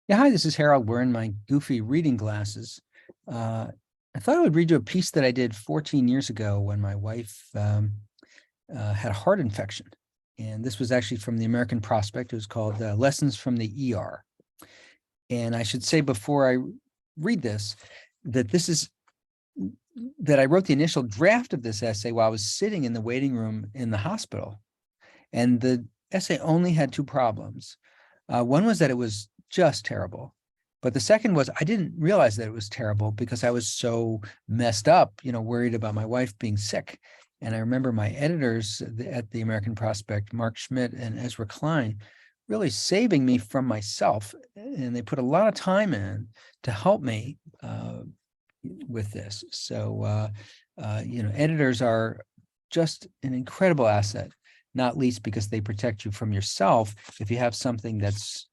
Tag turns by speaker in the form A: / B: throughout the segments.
A: Yeah, hi, this is Harold wearing my goofy reading glasses. Uh, I thought I would read you a piece that I did 14 years ago when my wife had a heart infection. And this was actually from the American Prospect. It was called Lessons from the ER. And I should say before I read this, that this is that I wrote the initial draft of this essay while I was sitting in the waiting room in the hospital. And the essay only had two problems. One was that it was just terrible. But the second was I didn't realize that it was terrible because I was so messed up, worried about my wife being sick. And I remember my editors at the American Prospect, Mark Schmidt and Ezra Klein, really saving me from myself. And they put a lot of time in to help me with this. So, editors are just an incredible asset, not least because they protect you from yourself if you have something that's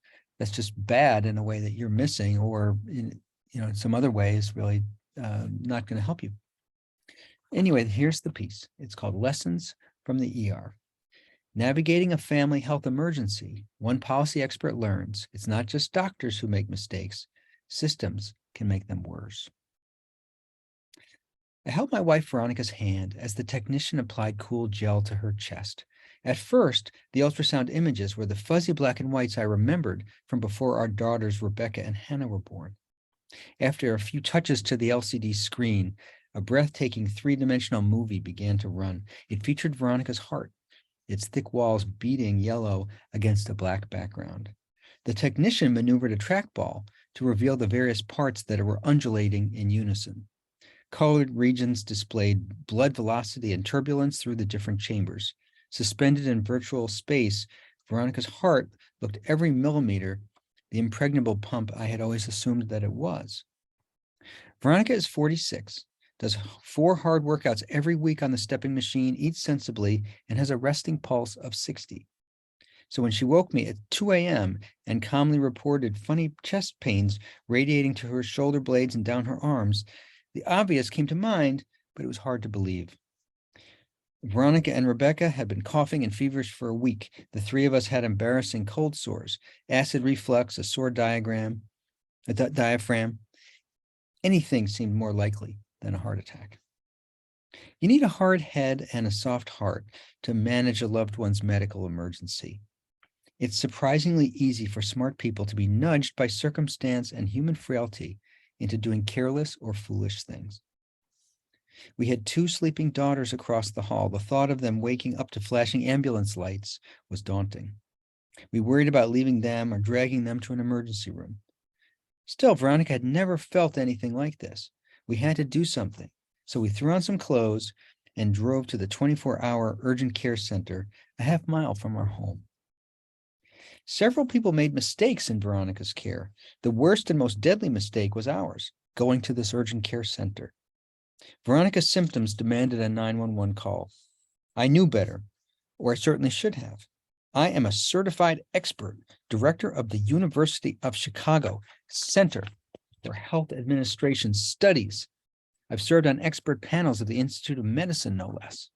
A: just bad in a way that you're missing, or in some other ways really not going to help you. Anyway, here's the piece. It's called Lessons from the ER. Navigating a family health emergency, one policy expert learns it's not just doctors who make mistakes, systems can make them worse. I held my wife Veronica's hand as the technician applied cool gel to her chest. At first, the ultrasound images were the fuzzy black and whites I remembered from before our daughters Rebecca and Hannah were born. After a few touches to the LCD screen, a breathtaking three-dimensional movie began to run. It featured Veronica's heart, its thick walls beating yellow against a black background. The technician maneuvered a trackball to reveal the various parts that were undulating in unison. Colored regions displayed blood velocity and turbulence through the different chambers. Suspended in virtual space, Veronica's heart looked every millimeter the impregnable pump I had always assumed that it was. Veronica is 46, does 4 hard workouts every week on the stepping machine, eats sensibly, and has a resting pulse of 60. So when she woke me at 2 a.m. and calmly reported funny chest pains radiating to her shoulder blades and down her arms, the obvious came to mind, but it was hard to believe. Veronica and Rebecca had been coughing and feverish for a week. The three of us had embarrassing cold sores, acid reflux, a sore diaphragm. Anything seemed more likely than a heart attack. You need a hard head and a soft heart to manage a loved one's medical emergency. It's surprisingly easy for smart people to be nudged by circumstance and human frailty into doing careless or foolish things. We had 2 sleeping daughters across the hall. The thought of them waking up to flashing ambulance lights was daunting. We worried about leaving them or dragging them to an emergency room. Still, Veronica had never felt anything like this. We had to do something. So we threw on some clothes and drove to the 24-hour urgent care center a half mile from our home. Several people made mistakes in Veronica's care. The worst and most deadly mistake was ours, going to this urgent care center. Veronica's symptoms demanded a 911 call. I knew better, or I certainly should have. I am a certified expert, director of the University of Chicago Center for Health Administration Studies. I've served on expert panels of the Institute of Medicine, no less.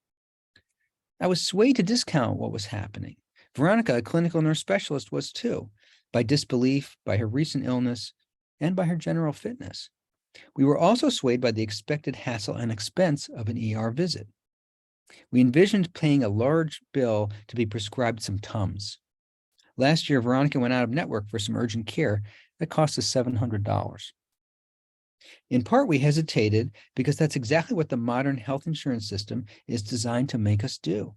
A: I was swayed to discount what was happening. Veronica, a clinical nurse specialist, was too, by disbelief, by her recent illness, and by her general fitness. We were also swayed by the expected hassle and expense of an ER visit. We envisioned paying a large bill to be prescribed some Tums. Last year, Veronica went out of network for some urgent care that cost us $700. In part, we hesitated because that's exactly what the modern health insurance system is designed to make us do.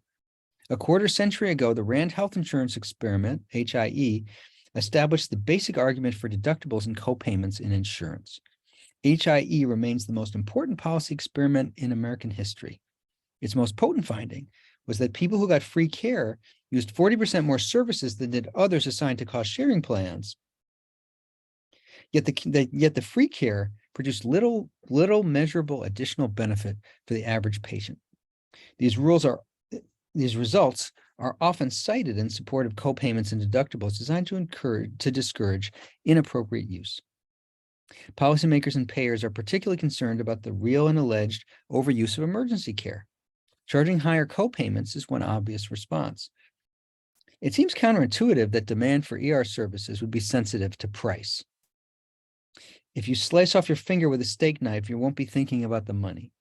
A: A quarter century ago, the Rand Health Insurance Experiment, HIE, established the basic argument for deductibles and copayments in insurance. HIE remains the most important policy experiment in American history. Its most potent finding was that people who got free care used 40% more services than did others assigned to cost-sharing plans. Yet the free care produced little measurable additional benefit for the average patient. These results are often cited in support of copayments and deductibles designed to discourage inappropriate use. Policymakers and payers are particularly concerned about the real and alleged overuse of emergency care. Charging higher copayments is one obvious response. It seems counterintuitive that demand for ER services would be sensitive to price. If you slice off your finger with a steak knife, you won't be thinking about the money.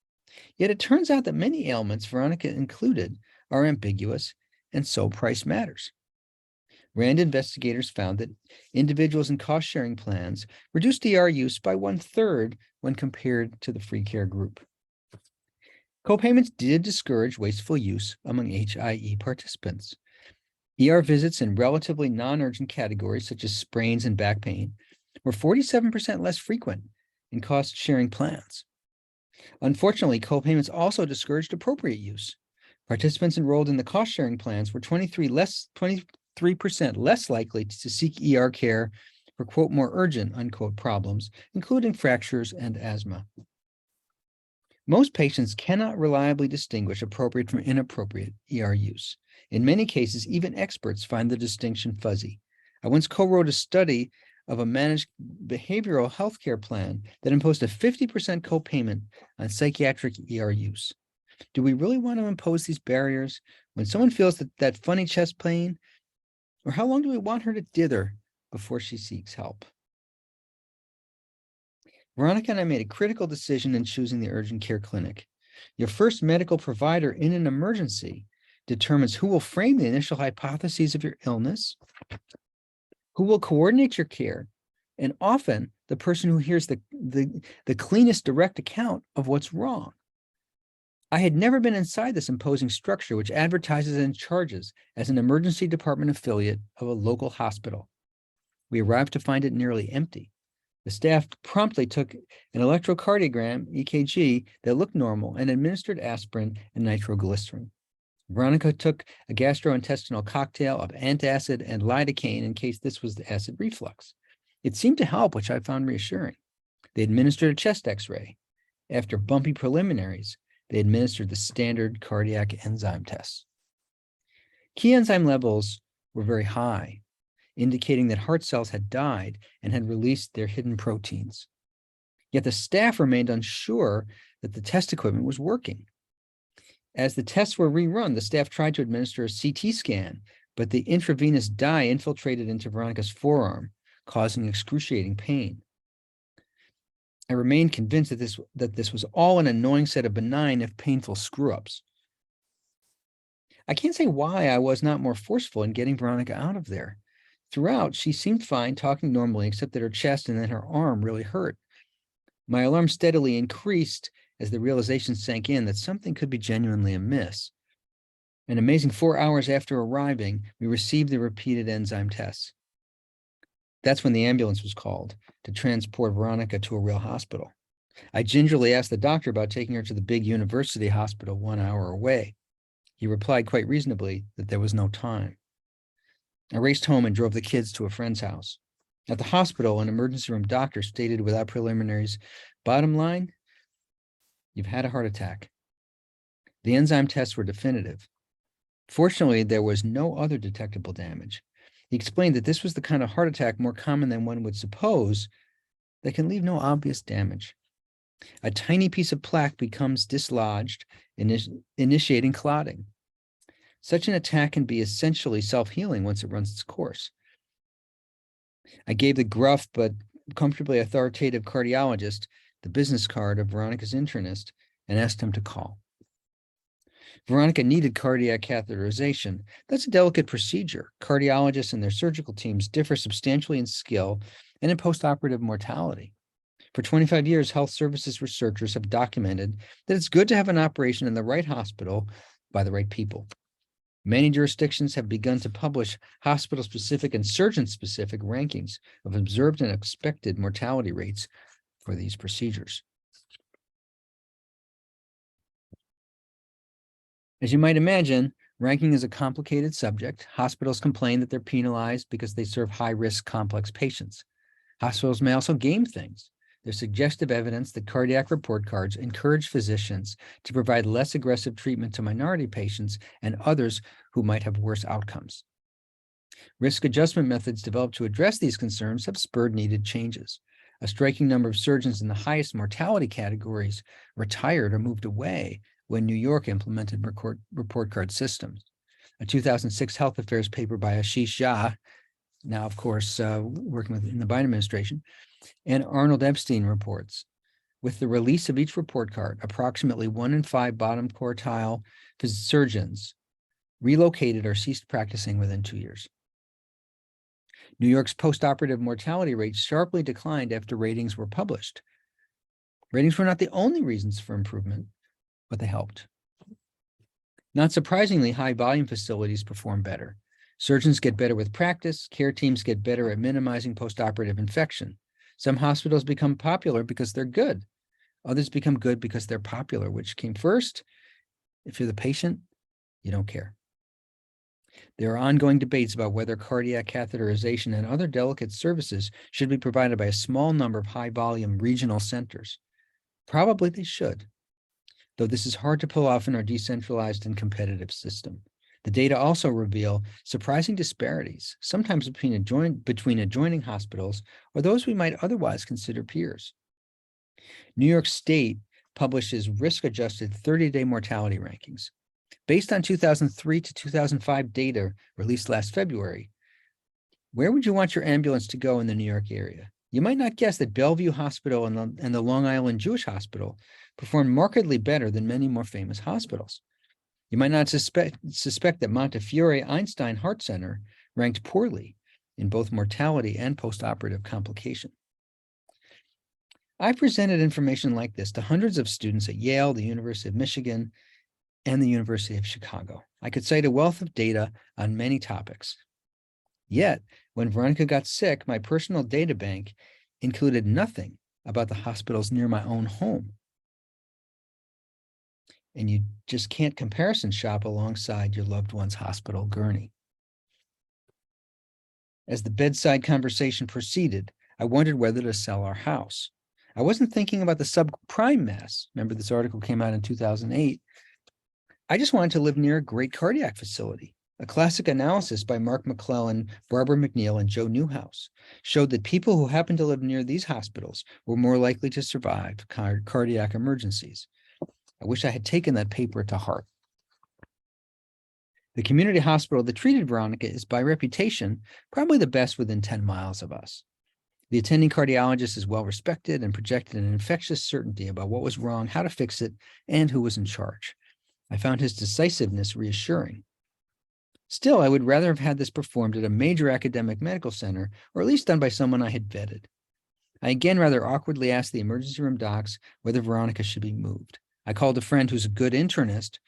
A: Yet it turns out that many ailments, Veronica included, are ambiguous, and so price matters. RAND investigators found that individuals in cost-sharing plans reduced ER use by 1/3 when compared to the free care group. Copayments did discourage wasteful use among HIE participants. ER visits in relatively non-urgent categories such as sprains and back pain were 47% less frequent in cost-sharing plans. Unfortunately, copayments also discouraged appropriate use. Participants enrolled in the cost-sharing plans were 23% less likely to seek ER care for, quote, more urgent, unquote, problems, including fractures and asthma. Most patients cannot reliably distinguish appropriate from inappropriate ER use. In many cases, even experts find the distinction fuzzy. I once co-wrote a study of a managed behavioral health care plan that imposed a 50% copayment on psychiatric ER use. Do we really want to impose these barriers when someone feels that funny chest pain? Or how long do we want her to dither before she seeks help? Veronica and I made a critical decision in choosing the urgent care clinic. Your first medical provider in an emergency determines who will frame the initial hypotheses of your illness, who will coordinate your care, and often the person who hears the cleanest direct account of what's wrong. I had never been inside this imposing structure, which advertises and charges as an emergency department affiliate of a local hospital. We arrived to find it nearly empty. The staff promptly took an electrocardiogram, EKG, that looked normal and administered aspirin and nitroglycerin. Veronica took a gastrointestinal cocktail of antacid and lidocaine in case this was the acid reflux. It seemed to help, which I found reassuring. They administered a chest x-ray. After bumpy preliminaries, they administered the standard cardiac enzyme tests. Key enzyme levels were very high, indicating that heart cells had died and had released their hidden proteins. Yet the staff remained unsure that the test equipment was working. As the tests were rerun, the staff tried to administer a CT scan, but the intravenous dye infiltrated into Veronica's forearm, causing excruciating pain. I remained convinced that this was all an annoying set of benign, if painful, screw-ups. I can't say why I was not more forceful in getting Veronica out of there. Throughout, she seemed fine, talking normally, except that her chest and then her arm really hurt. My alarm steadily increased as the realization sank in that something could be genuinely amiss. An amazing 4 hours after arriving, we received the repeated enzyme tests. That's when the ambulance was called to transport Veronica to a real hospital. I gingerly asked the doctor about taking her to the big university hospital 1 hour away. He replied quite reasonably that there was no time. I raced home and drove the kids to a friend's house. At the hospital, an emergency room doctor stated without preliminaries, "Bottom line, you've had a heart attack." The enzyme tests were definitive. Fortunately, there was no other detectable damage. He explained that this was the kind of heart attack more common than one would suppose that can leave no obvious damage. A tiny piece of plaque becomes dislodged, initiating clotting. Such an attack can be essentially self-healing once it runs its course. I gave the gruff but comfortably authoritative cardiologist the business card of Veronica's internist and asked him to call. Veronica needed cardiac catheterization. That's a delicate procedure. Cardiologists and their surgical teams differ substantially in skill and in postoperative mortality. For 25 years, health services researchers have documented that it's good to have an operation in the right hospital by the right people. Many jurisdictions have begun to publish hospital-specific and surgeon-specific rankings of observed and expected mortality rates for these procedures. As you might imagine, ranking is a complicated subject. Hospitals complain that they're penalized because they serve high-risk, complex patients. Hospitals may also game things. There's suggestive evidence that cardiac report cards encourage physicians to provide less aggressive treatment to minority patients and others who might have worse outcomes. Risk adjustment methods developed to address these concerns have spurred needed changes. A striking number of surgeons in the highest mortality categories retired or moved away when New York implemented report card systems. A 2006 Health Affairs paper by Ashish Jha, now, of course, working in the Biden administration, and Arnold Epstein reports. With the release of each report card, approximately 1 in 5 bottom quartile surgeons relocated or ceased practicing within 2 years. New York's postoperative mortality rate sharply declined after ratings were published. Ratings were not the only reasons for improvement, but they helped. Not surprisingly, high-volume facilities perform better. Surgeons get better with practice. Care teams get better at minimizing postoperative infection. Some hospitals become popular because they're good. Others become good because they're popular. Which came first? If you're the patient, you don't care. There are ongoing debates about whether cardiac catheterization and other delicate services should be provided by a small number of high-volume regional centers. Probably they should, though this is hard to pull off in our decentralized and competitive system. The data also reveal surprising disparities, sometimes between adjoining hospitals or those we might otherwise consider peers. New York State publishes risk-adjusted 30-day mortality rankings. Based on 2003 to 2005 data released last February, where would you want your ambulance to go in the New York area? You might not guess that Bellevue Hospital and the Long Island Jewish Hospital performed markedly better than many more famous hospitals. You might not suspect that Montefiore Einstein Heart Center ranked poorly in both mortality and postoperative complication. I presented information like this to hundreds of students at Yale, the University of Michigan, and the University of Chicago. I could cite a wealth of data on many topics. Yet, when Veronica got sick, my personal data bank included nothing about the hospitals near my own home. And you just can't comparison shop alongside your loved one's hospital gurney. As the bedside conversation proceeded, I wondered whether to sell our house. I wasn't thinking about the subprime mess. Remember, this article came out in 2008. I just wanted to live near a great cardiac facility. A classic analysis by Mark McClellan, Barbara McNeil, and Joe Newhouse showed that people who happened to live near these hospitals were more likely to survive cardiac emergencies. I wish I had taken that paper to heart. The community hospital that treated Veronica is, by reputation, probably the best within 10 miles of us. The attending cardiologist is well respected and projected an infectious certainty about what was wrong, how to fix it, and who was in charge. I found his decisiveness reassuring. Still, I would rather have had this performed at a major academic medical center, or at least done by someone I had vetted. I again rather awkwardly asked the emergency room docs whether Veronica should be moved. I called a friend who's a good internist,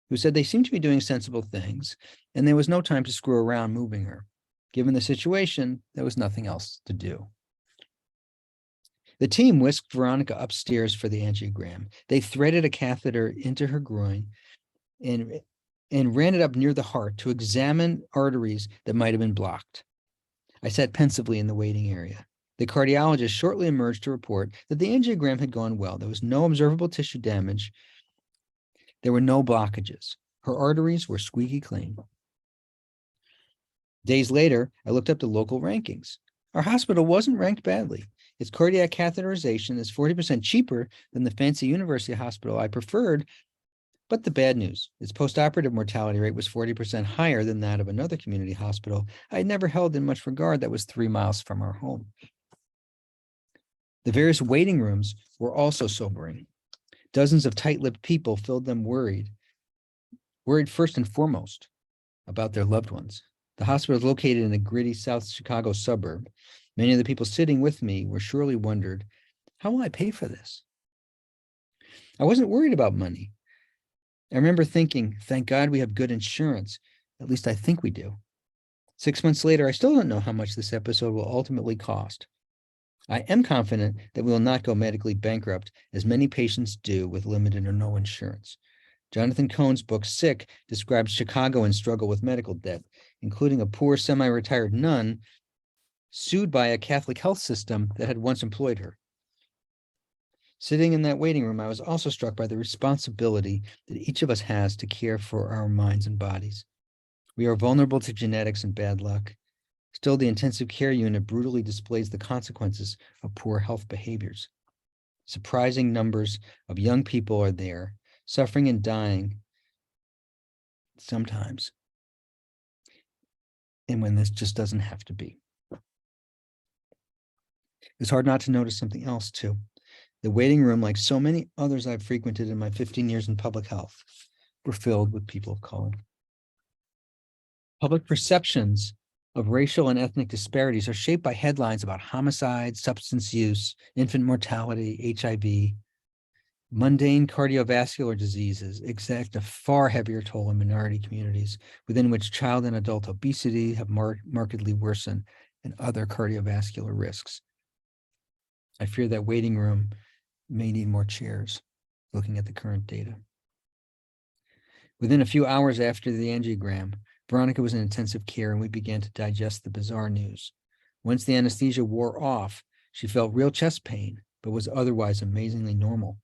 A: who said they seemed to be doing sensible things, and there was no time to screw around moving her. Given the situation, there was nothing else to do. The team whisked Veronica upstairs for the angiogram. They threaded a catheter into her groin and ran it up near the heart to examine arteries that might have been blocked. I sat pensively in the waiting area. The cardiologist shortly emerged to report that the angiogram had gone well. There was no observable tissue damage. There were no blockages. Her arteries were squeaky clean. Days later, I looked up the local rankings. Our hospital wasn't ranked badly. Its cardiac catheterization is 40% cheaper than the fancy university hospital I preferred. But the bad news, its postoperative mortality rate was 40% higher than that of another community hospital I had never held in much regard that was 3 miles from our home. The various waiting rooms were also sobering. Dozens of tight-lipped people filled them worried first and foremost about their loved ones. The hospital is located in a gritty South Chicago suburb. Many of the people sitting with me were surely wondered, how will I pay for this? I wasn't worried about money. I remember thinking, thank God we have good insurance. At least I think we do. 6 months later, I still don't know how much this episode will ultimately cost. I am confident that we will not go medically bankrupt, as many patients do with limited or no insurance. Jonathan Cohn's book, Sick, describes Chicago and struggle with medical debt, including a poor semi-retired nun sued by a Catholic health system that had once employed her. Sitting in that waiting room, I was also struck by the responsibility that each of us has to care for our minds and bodies. We are vulnerable to genetics and bad luck. Still, the intensive care unit brutally displays the consequences of poor health behaviors. Surprising numbers of young people are there, suffering and dying sometimes and when this just doesn't have to be. It's hard not to notice something else too. The waiting room, like so many others I've frequented in my 15 years in public health, were filled with people of color. Public perceptions of racial and ethnic disparities are shaped by headlines about homicide, substance use, infant mortality, HIV. Mundane cardiovascular diseases exact a far heavier toll in minority communities, within which child and adult obesity have markedly worsened and other cardiovascular risks. I fear that waiting room may need more chairs, looking at the current data. Within a few hours after the angiogram, Veronica was in intensive care and we began to digest the bizarre news. Once the anesthesia wore off, she felt real chest pain, but was otherwise amazingly normal.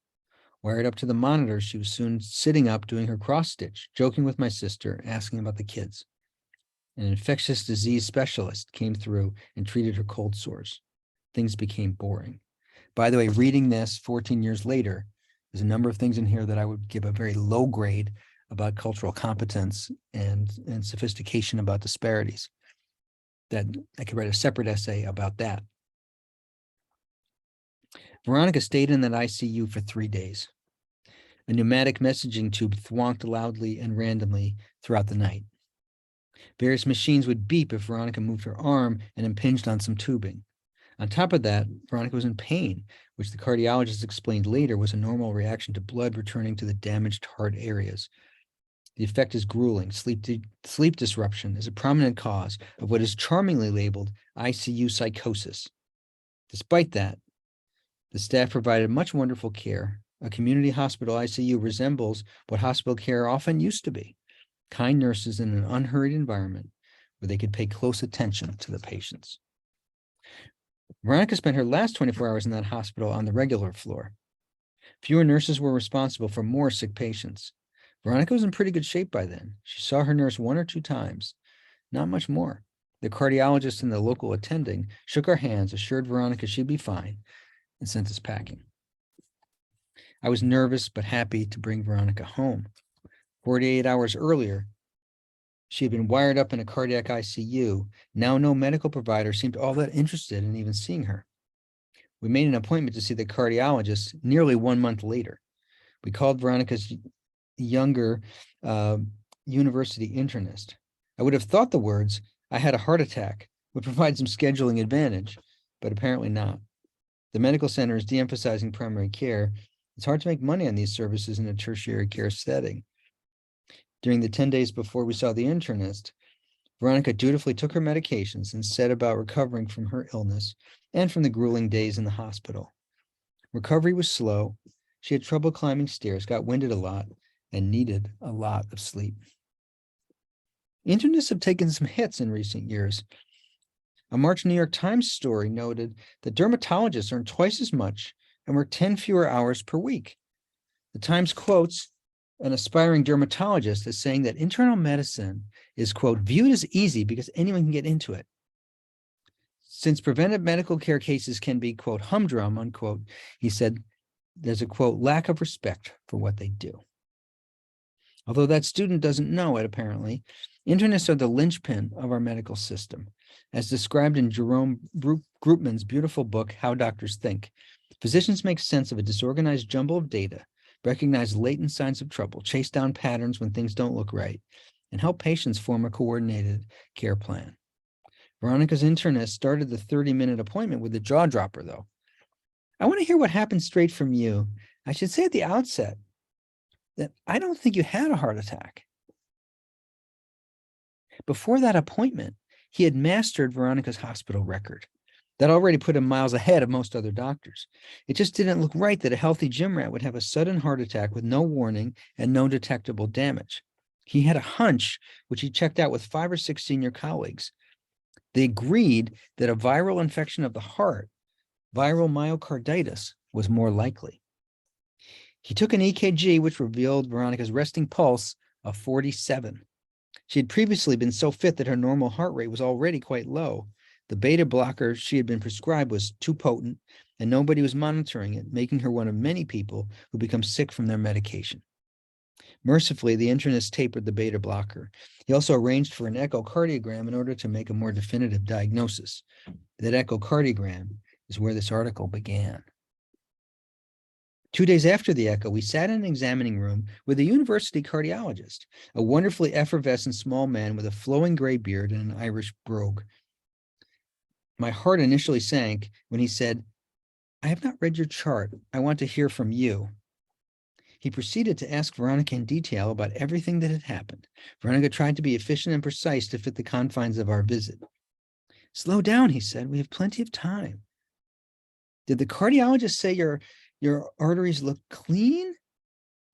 A: Wired up to the monitor, she was soon sitting up doing her cross stitch, joking with my sister, asking about the kids. An infectious disease specialist came through and treated her cold sores. Things became boring. By the way, reading this 14 years later, there's a number of things in here that I would give a very low grade about cultural competence and sophistication about disparities. That I could write a separate essay about that. Veronica stayed in that ICU for 3 days. A pneumatic messaging tube thwonked loudly and randomly throughout the night. Various machines would beep if Veronica moved her arm and impinged on some tubing. On top of that, Veronica was in pain, which the cardiologist explained later was a normal reaction to blood returning to the damaged heart areas. The effect is grueling. Sleep disruption is a prominent cause of what is charmingly labeled ICU psychosis. Despite that, the staff provided much wonderful care. A community hospital ICU resembles what hospital care often used to be: kind nurses in an unhurried environment where they could pay close attention to the patients. Veronica spent her last 24 hours in that hospital on the regular floor. Fewer nurses were responsible for more sick patients. Veronica was in pretty good shape by then. She saw her nurse 1 or 2 times, not much more. The cardiologist and the local attending shook our hands, assured Veronica she'd be fine, and sent us packing. I was nervous but happy to bring Veronica home. 48 hours earlier, she had been wired up in a cardiac ICU. Now no medical provider seemed all that interested in even seeing her. We made an appointment to see the cardiologist nearly 1 month later. We called Veronica's younger university internist. I would have thought the words, "I had a heart attack," would provide some scheduling advantage, but apparently not. The medical center is de-emphasizing primary care. It's hard to make money on these services in a tertiary care setting. During the 10 days before we saw the internist, Veronica dutifully took her medications and set about recovering from her illness and from the grueling days in the hospital. Recovery was slow. She had trouble climbing stairs, got winded a lot, and needed a lot of sleep. Internists have taken some hits in recent years. A March New York Times story noted that dermatologists earn twice as much and work 10 fewer hours per week. The Times quotes an aspiring dermatologist as saying that internal medicine is, quote, viewed as easy because anyone can get into it. Since preventive medical care cases can be, quote, humdrum, unquote, he said, there's a, quote, lack of respect for what they do. Although that student doesn't know it, apparently, internists are the linchpin of our medical system. As described in Jerome Groopman's beautiful book, How Doctors Think, physicians make sense of a disorganized jumble of data, recognize latent signs of trouble, chase down patterns when things don't look right, and help patients form a coordinated care plan. Veronica's internist started the 30-minute appointment with a jaw dropper, though. I want to hear what happened straight from you. I should say at the outset that I don't think you had a heart attack. Before that appointment, he had mastered Veronica's hospital record. That already put him miles ahead of most other doctors. It just didn't look right that a healthy gym rat would have a sudden heart attack with no warning and no detectable damage. He had a hunch, which he checked out with 5 or 6 senior colleagues. They agreed that a viral infection of the heart, viral myocarditis, was more likely. He took an EKG, which revealed Veronica's resting pulse of 47. She had previously been so fit that her normal heart rate was already quite low. The beta blocker she had been prescribed was too potent, and nobody was monitoring it, making her one of many people who become sick from their medication. Mercifully, the internist tapered the beta blocker. He also arranged for an echocardiogram in order to make a more definitive diagnosis. That echocardiogram is where this article began. 2 days after the echo, we sat in an examining room with a university cardiologist, a wonderfully effervescent small man with a flowing gray beard and an Irish brogue. My heart initially sank when he said, "I have not read your chart. I want to hear from you." He proceeded to ask Veronica in detail about everything that had happened. Veronica tried to be efficient and precise to fit the confines of our visit. "Slow down," he said. "We have plenty of time." "Did the cardiologist say your arteries look clean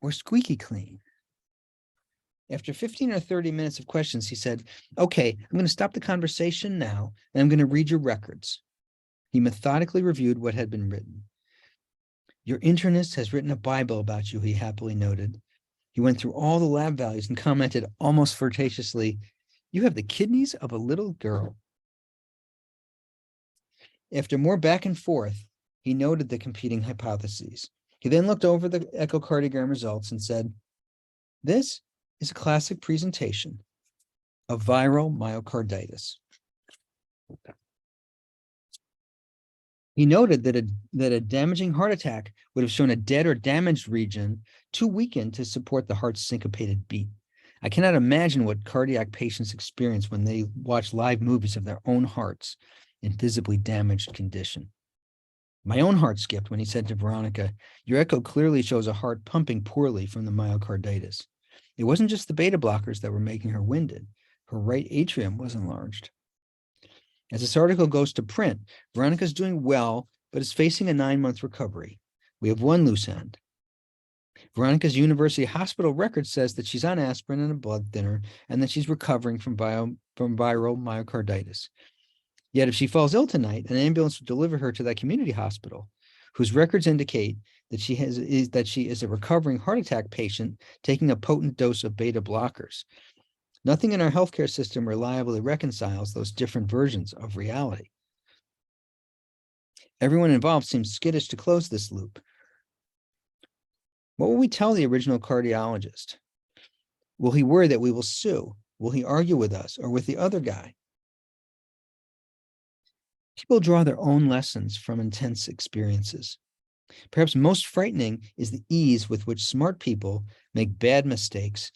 A: or squeaky clean?" After 15 or 30 minutes of questions, he said, "Okay, I'm going to stop the conversation now, and I'm going to read your records." He methodically reviewed what had been written. "Your internist has written a Bible about you," he happily noted. He went through all the lab values and commented almost flirtatiously, "You have the kidneys of a little girl." After more back and forth, he noted the competing hypotheses. He then looked over the echocardiogram results and said, "This is a classic presentation of viral myocarditis." He noted that a damaging heart attack would have shown a dead or damaged region too weakened to support the heart's syncopated beat. I cannot imagine what cardiac patients experience when they watch live movies of their own hearts in visibly damaged condition. My own heart skipped when he said to Veronica, "Your echo clearly shows a heart pumping poorly from the myocarditis." It wasn't just the beta blockers that were making her winded. Her right atrium was enlarged. As this article goes to print, Veronica's doing well, but is facing a 9-month recovery. We have one loose end. Veronica's university hospital record says that she's on aspirin and a blood thinner, and that she's recovering from viral myocarditis. Yet if she falls ill tonight, an ambulance will deliver her to that community hospital, whose records indicate that she is a recovering heart attack patient taking a potent dose of beta blockers. Nothing in our healthcare system reliably reconciles those different versions of reality. Everyone involved seems skittish to close this loop. What will we tell the original cardiologist? Will he worry that we will sue? Will he argue with us or with the other guy? People draw their own lessons from intense experiences. Perhaps most frightening is the ease with which smart people make bad mistakes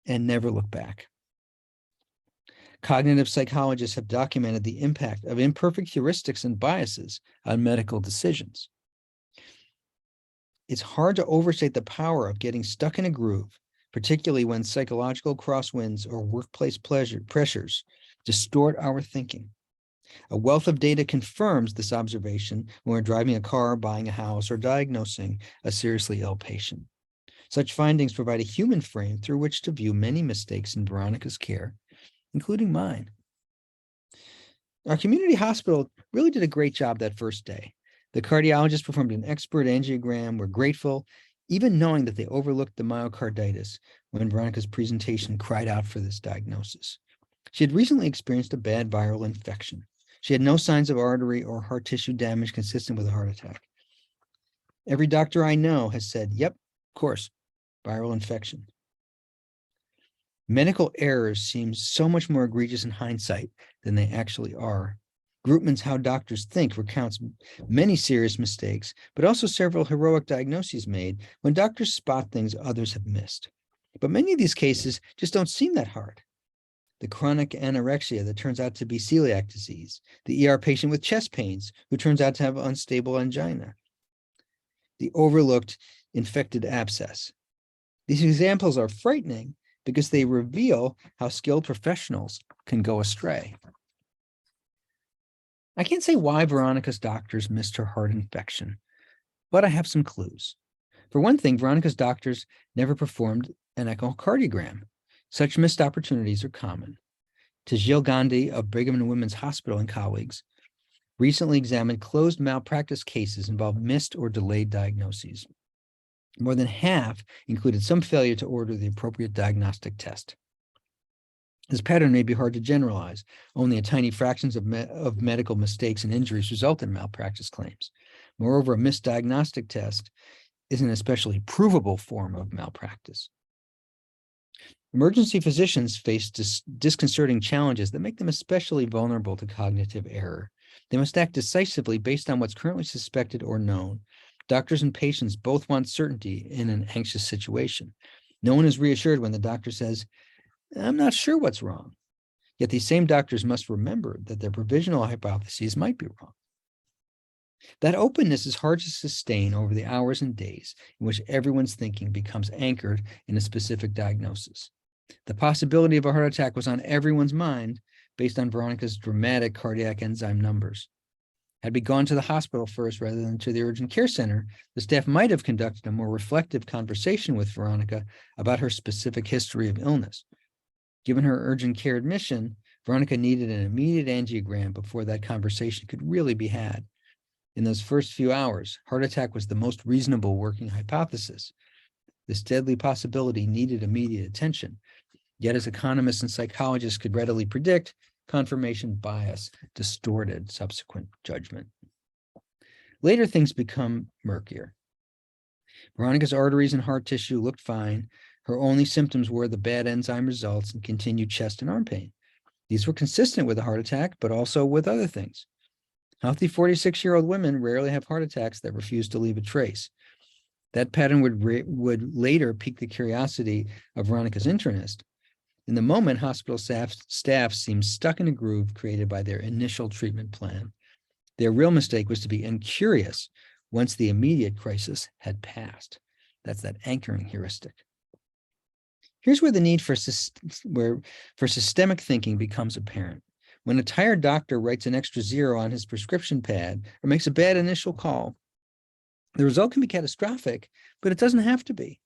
A: and never look back. Cognitive psychologists have documented the impact of imperfect heuristics and biases on medical decisions. It's hard to overstate the power of getting stuck in a groove, particularly when psychological crosswinds or workplace pressures distort our thinking. A wealth of data confirms this observation when we're driving a car, buying a house, or diagnosing a seriously ill patient. Such findings provide a human frame through which to view many mistakes in Veronica's care, including mine. Our community hospital really did a great job that first day. The cardiologist performed an expert angiogram. We're grateful, even knowing that they overlooked the myocarditis when Veronica's presentation cried out for this diagnosis. She had recently experienced a bad viral infection. She had no signs of artery or heart tissue damage consistent with a heart attack. Every doctor I know has said, "Yep, of course, viral infection." Medical errors seem so much more egregious in hindsight than they actually are. Groupman's How Doctors Think recounts many serious mistakes, but also several heroic diagnoses made when doctors spot things others have missed. But many of these cases just don't seem that hard. The chronic anorexia that turns out to be celiac disease, the ER patient with chest pains who turns out to have unstable angina, the overlooked infected abscess. These examples are frightening because they reveal how skilled professionals can go astray. I can't say why Veronica's doctors missed her heart infection, but I have some clues. For one thing, Veronica's doctors never performed an echocardiogram. Such missed opportunities are common. Tajil Gandhi of Brigham and Women's Hospital and colleagues recently examined closed malpractice cases involving missed or delayed diagnoses. More than half included some failure to order the appropriate diagnostic test. This pattern may be hard to generalize. Only a tiny fractions of medical mistakes and injuries result in malpractice claims. Moreover, a missed diagnostic test is an especially provable form of malpractice. Emergency physicians face disconcerting challenges that make them especially vulnerable to cognitive error. They must act decisively based on what's currently suspected or known. Doctors and patients both want certainty in an anxious situation. No one is reassured when the doctor says, "I'm not sure what's wrong." Yet these same doctors must remember that their provisional hypotheses might be wrong. That openness is hard to sustain over the hours and days in which everyone's thinking becomes anchored in a specific diagnosis. The possibility of a heart attack was on everyone's mind based on Veronica's dramatic cardiac enzyme numbers. Had we gone to the hospital first rather than to the urgent care center, the staff might have conducted a more reflective conversation with Veronica about her specific history of illness. Given her urgent care admission, Veronica needed an immediate angiogram before that conversation could really be had. In those first few hours, heart attack was the most reasonable working hypothesis. This deadly possibility needed immediate attention. Yet, as economists and psychologists could readily predict, confirmation bias distorted subsequent judgment. Later, things become murkier. Veronica's arteries and heart tissue looked fine. Her only symptoms were the bad enzyme results and continued chest and arm pain. These were consistent with a heart attack, but also with other things. Healthy 46-year-old women rarely have heart attacks that refuse to leave a trace. That pattern would later pique the curiosity of Veronica's internist. In the moment, hospital staff seemed stuck in a groove created by their initial treatment plan. Their real mistake was to be incurious once the immediate crisis had passed. That's that anchoring heuristic. Here's where the need for systemic thinking becomes apparent. When a tired doctor writes an extra zero on his prescription pad or makes a bad initial call, the result can be catastrophic, but it doesn't have to be.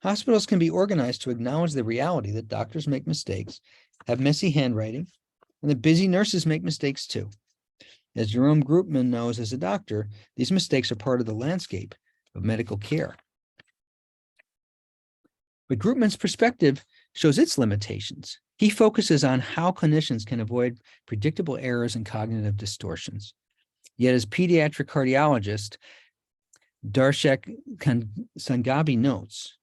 A: Hospitals can be organized to acknowledge the reality that doctors make mistakes, have messy handwriting, and that busy nurses make mistakes too. As Jerome Groopman knows as a doctor, these mistakes are part of the landscape of medical care. But Groopman's perspective shows its limitations. He focuses on how clinicians can avoid predictable errors and cognitive distortions. Yet as pediatric cardiologist, Darshak Sangabi notes,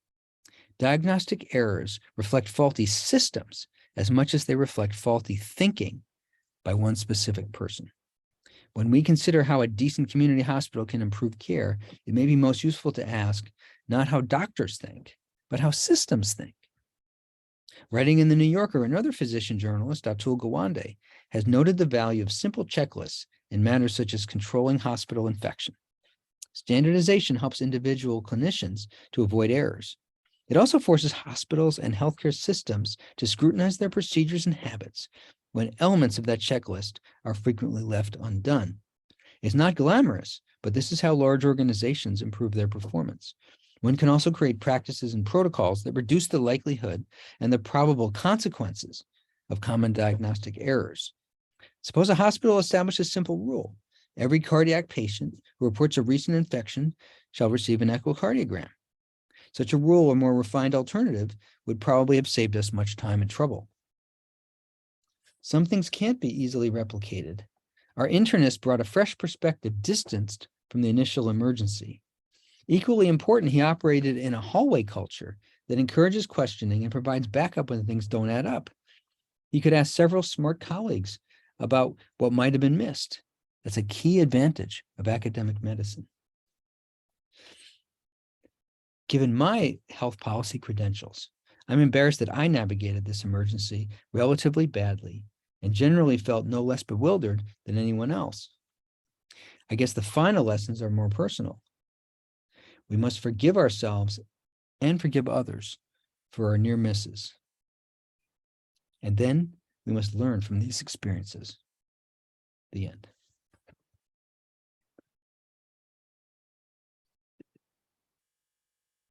A: diagnostic errors reflect faulty systems as much as they reflect faulty thinking by one specific person. When we consider how a decent community hospital can improve care, it may be most useful to ask not how doctors think, but how systems think. Writing in the New Yorker, another physician journalist, Atul Gawande, has noted the value of simple checklists in matters such as controlling hospital infection. Standardization helps individual clinicians to avoid errors. It also forces hospitals and healthcare systems to scrutinize their procedures and habits when elements of that checklist are frequently left undone. It's not glamorous, but this is how large organizations improve their performance. One can also create practices and protocols that reduce the likelihood and the probable consequences of common diagnostic errors. Suppose a hospital establishes a simple rule. Every cardiac patient who reports a recent infection shall receive an echocardiogram. Such a rule or more refined alternative would probably have saved us much time and trouble. Some things can't be easily replicated. Our internist brought a fresh perspective distanced from the initial emergency. Equally important, he operated in a hallway culture that encourages questioning and provides backup when things don't add up. He could ask several smart colleagues about what might have been missed. That's a key advantage of academic medicine. Given my health policy credentials, I'm embarrassed that I navigated this emergency relatively badly and generally felt no less bewildered than anyone else. I guess the final lessons are more personal. We must forgive ourselves and forgive others for our near misses. And then we must learn from these experiences. The end.